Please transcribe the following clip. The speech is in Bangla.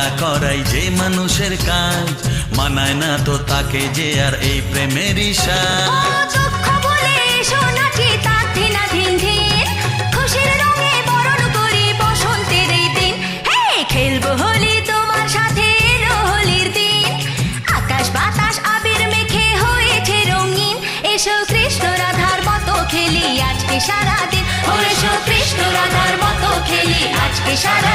মায়া করাই যে মানুষের কাজ, মানায় না তো তাকে যে আর এই প্রেমেরই সাজ। দুঃখ বলে সোনাটি তার ধিনা ধিন ধিন, খুশির রঙে বরণ করি বসন্তের এই দিন। হে খেলবো হোলি তোমার সাথে, এলো হোলির দিন। আকাশ বাতাস আবির মেখে হয়েছে রঙিন, এসো কৃষ্ণ রাধার মতো খেলি আজকে সারাদিন। ও এসো কৃষ্ণ রাধার মতো খেলি আজকে সারা